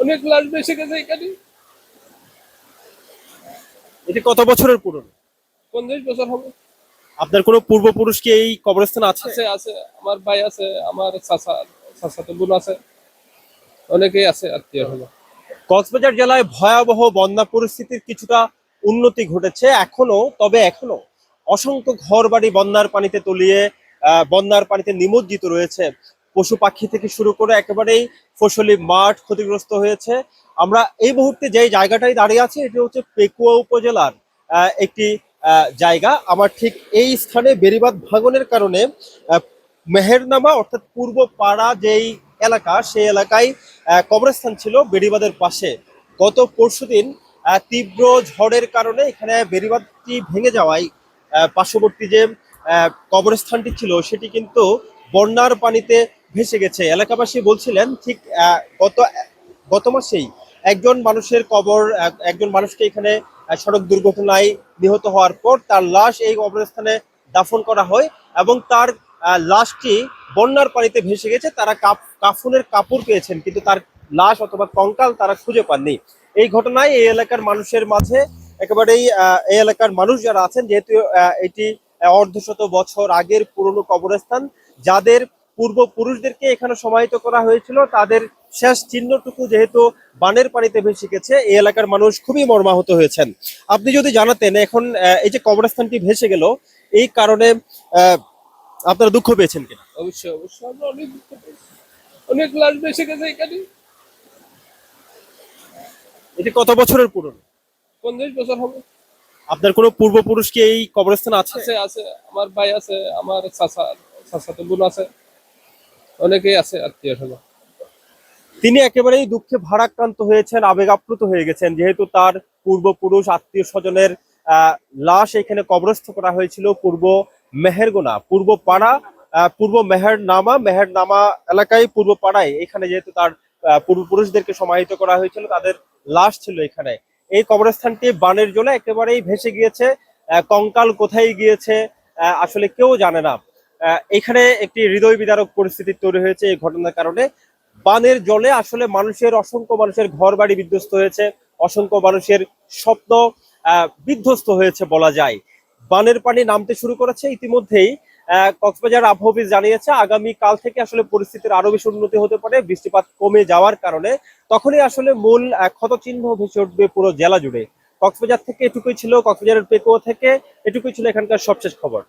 অনেক লাশ বেঁচে গেছে এখানে। এটি কত বছরের পুরনো? 50 বছর হবে। আপনার কোনো পূর্বপুরুষ কি এই কবরস্থান আছে? আছে আছে, আমার ভাই আছে, আমার চাচাতো বোন আছে, অনেকেই আছে আত্মীয় হলো। কক্সবাজার জেলায় ভয়াবহ বন্যা পরিস্থিতির কিছুটা উন্নতি ঘটেছে এখনো, তবে এখনো অসংখ্য ঘরবাড়ি বন্যার পানিতে তলিয়ে বন্যার পানিতে নিমজ্জিত রয়েছে। পশু পাখি থেকে শুরু করে একেবারেই ফসলি মাঠ ক্ষতিগ্রস্ত হয়েছে। আমরা এই মুহূর্তে যে জায়গাটায় দাঁড়িয়ে আছি এটি হচ্ছে পেকুয়া উপজেলার একটি জায়গা। আমার ঠিক এই স্থানে বেড়িবাঁধ ভাঙনের কারণে আহ, মেহেরনামা অর্থাৎ পূর্ব পাড়া যেই এলাকা, সেই এলাকায় কবরস্থান ছিল বেড়িবাঁধের পাশে। গত পরশুদিন তীব্র ঝড়ের কারণে এখানে বেড়িবাঁধটি ভেঙে যাওয়ায় পার্শ্ববর্তী যে কবরস্থানটি ছিল সেটি কিন্তু বন্যার পানিতে ভেসে গেছে। এলাকাবাসী বলছিলেন ঠিক গত গত মাসেই একজন মানুষের কবর, একজন মানুষকে এখানে সড়ক দুর্ঘটনায় নিহত হওয়ার পর তার লাশ এই কবরস্থানে দাফন করা হয় এবং তার লাশটি বন্যার পানিতে ভেসে গেছে। তারা কাফনের কাপড় পেয়েছেন কিন্তু তার লাশ অথবা কঙ্কাল তারা খুঁজে পাননি। এই ঘটনায় এই এলাকার মানুষের মাঝে একেবারেই এই এলাকার মানুষ যারা আছেন, যেহেতু এটি অর্ধশত বছর আগের পুরনো কবরস্থান, যাদের পূর্বপুরুষদেরকে এখানে সমাহিত করা হয়েছিল, তাদের শেষ চিহ্নটুকু যেহেতু বানের পানিতে ভেসে গেছে, এই এলাকার মানুষ খুবই মর্মাহত হয়েছেন। আপনি যদি জানাতেন এখন এই যে কবরস্থানটি ভেসে গেল এই কারণে আহ আপনারা দুঃখ পেয়েছেন কিনা? অবশ্যই অবশ্যই, আমরা অনেক দুঃখ পেয়েছি। অনেক লাশ বেঁচে গেছে এখানে। এটি কত বছরের পুরনো? 50 বছর হবে। আপনার কোনো পূর্বপুরুষ কি এই কবরস্থান আছে? আছে আছে, আমার ভাই আছে, আমার চাচাতো বোন আছে, অনেকেই আছে আত্মীয় হলো। তিনি একেবারেই দুঃখে ভারাক্রান্ত হয়েছেন, আবেগ আপ্লুত হয়ে গেছেন, যেহেতু তার পূর্বপুরুষ আত্মীয় স্বজনের আহ লাশ এখানে কবরস্থ করা হয়েছিল পূর্ব মেহেরগোনা, পূর্ব পাড়া, পূর্ব মেহেরনামা এলাকায়, পূর্ব পাড়ায়। এখানে যেহেতু তার পূর্বপুরুষদেরকে সমাহিত করা হয়েছিল, তাদের লাশ ছিল এখানে। এই কবরস্থানটি বানের জন্য একেবারেই ভেসে গিয়েছে। কঙ্কাল কোথায় গিয়েছে আসলে কেউ জানে না। এখানে একটি হৃদয় বিদারক পরিস্থিতি তৈরি হয়েছে এই ঘটনার কারণে। বানের জলে আসলে অসংখ্য মানুষের ঘর বাড়ি বিধ্বস্ত হয়েছে, অসংখ্য মানুষের স্বপ্ন বিধ্বস্ত হয়েছে বলা যায়। বানের পানি নামতে শুরু করেছে ইতিমধ্যেই। কক্সবাজার আবহাওয়া অফিস জানিয়েছে আগামী কাল থেকে আসলে পরিস্থিতির আরো বেশি উন্নতি হতে পারে বৃষ্টিপাত কমে যাওয়ার কারণে। তখনই আসলে মূল ক্ষতচিহ্ন ভেসে উঠবে পুরো জেলা জুড়ে। কক্সবাজার থেকে এটুকুই ছিল, কক্সবাজারের পেকুয়া থেকে এটুকুই ছিল এখানকার সবশেষ খবর।